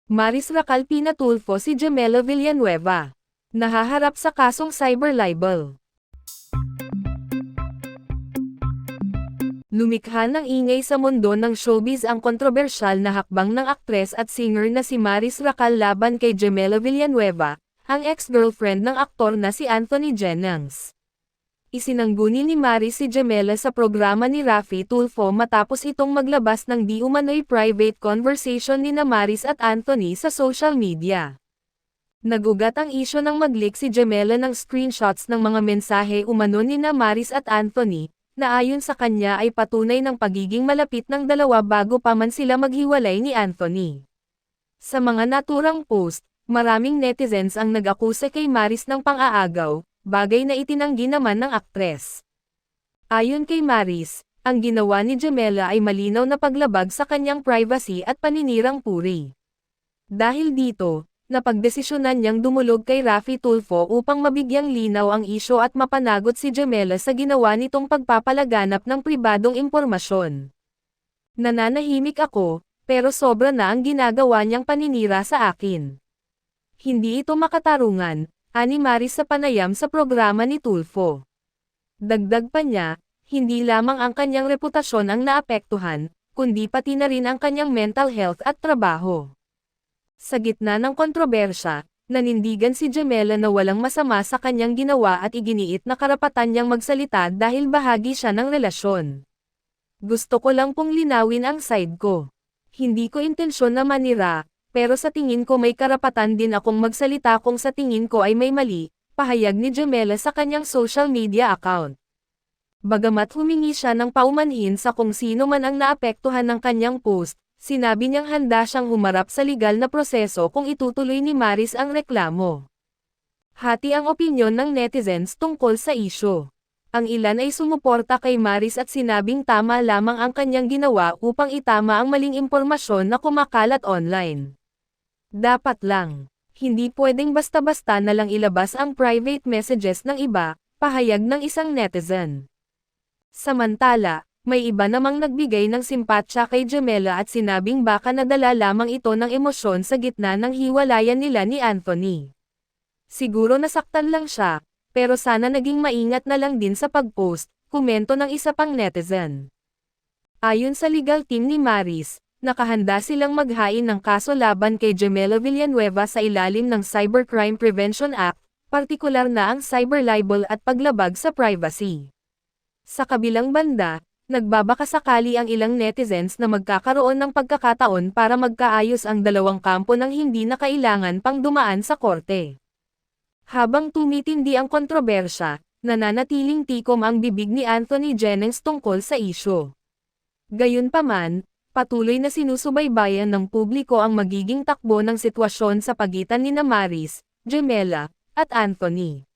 Maris Racal pinatulfo si Jamela Villanueva. Nahaharap sa kasong cyber libel. Lumikha ng ingay sa mundo ng showbiz ang kontrobersyal na hakbang ng aktres at singer na si Maris Racal laban kay Jamela Villanueva, ang ex-girlfriend ng aktor na si Anthony Jennings. Isinangguni ni Maris si Jamela sa programa ni Raffy Tulfo matapos itong maglabas ng di umano'y private conversation nina Maris at Anthony sa social media. Nagugat ang isyo nang mag-leak si Jamela ng screenshots ng mga mensahe umano nina Maris at Anthony, na ayon sa kanya ay patunay ng pagiging malapit ng dalawa bago pa man sila maghiwalay ni Anthony. Sa mga naturang post, maraming netizens ang nag-akusa kay Maris ng pang-aagaw, bagay na itinanggi naman ng aktres. Ayon kay Maris, ang ginawa ni Jamela ay malinaw na paglabag sa kanyang privacy at paninirang puri. Dahil dito, napagdesisyonan niyang dumulog kay Raffy Tulfo upang mabigyang linaw ang isyo at mapanagot si Jamela sa ginawa nitong pagpapalaganap ng pribadong impormasyon. Nananahimik ako, pero sobra na ang ginagawa niyang paninira sa akin. Hindi ito makatarungan, ani Maris sa panayam sa programa ni Tulfo. Dagdag pa niya, hindi lamang ang kanyang reputasyon ang naapektuhan, kundi pati na rin ang kanyang mental health at trabaho. Sa gitna ng kontrobersya, nanindigan si Jamela na walang masama sa kanyang ginawa at iginiit na karapatan niyang magsalita dahil bahagi siya ng relasyon. Gusto ko lang pong linawin ang side ko. Hindi ko intensyon na manira, pero sa tingin ko may karapatan din akong magsalita kung sa tingin ko ay may mali, pahayag ni Jamela sa kanyang social media account. Bagamat humingi siya ng paumanhin sa kung sino man ang naapektuhan ng kanyang post, sinabi niyang handa siyang humarap sa legal na proseso kung itutuloy ni Maris ang reklamo. Hati ang opinyon ng netizens tungkol sa isyu. Ang ilan ay sumuporta kay Maris at sinabing tama lamang ang kanyang ginawa upang itama ang maling impormasyon na kumakalat online. Dapat lang. Hindi pwedeng basta-basta na lang ilabas ang private messages ng iba, pahayag ng isang netizen. Samantala, may iba namang nagbigay ng simpatsya kay Jamela at sinabing baka nadala lamang ito ng emosyon sa gitna ng hiwalayan nila ni Anthony. Siguro nasaktan lang siya, pero sana naging maingat na lang din sa pag-post, komento ng isa pang netizen. Ayon sa legal team ni Maris, nakahanda silang maghain ng kaso laban kay Jamela Villanueva sa ilalim ng Cybercrime Prevention Act, partikular na ang cyber libel at paglabag sa privacy. Sa kabilang banda, nagbabakasakali ang ilang netizens na magkakaroon ng pagkakataon para magkaayos ang dalawang kampo nang hindi na kailangan pang dumaan sa korte. Habang tumitindi ang kontrobersya, nananatiling tikom ang bibig ni Anthony Jennings tungkol sa isyu. Gayunpaman, patuloy na sinusubaybayan ng publiko ang magiging takbo ng sitwasyon sa pagitan nina Maris, Jamela, at Anthony.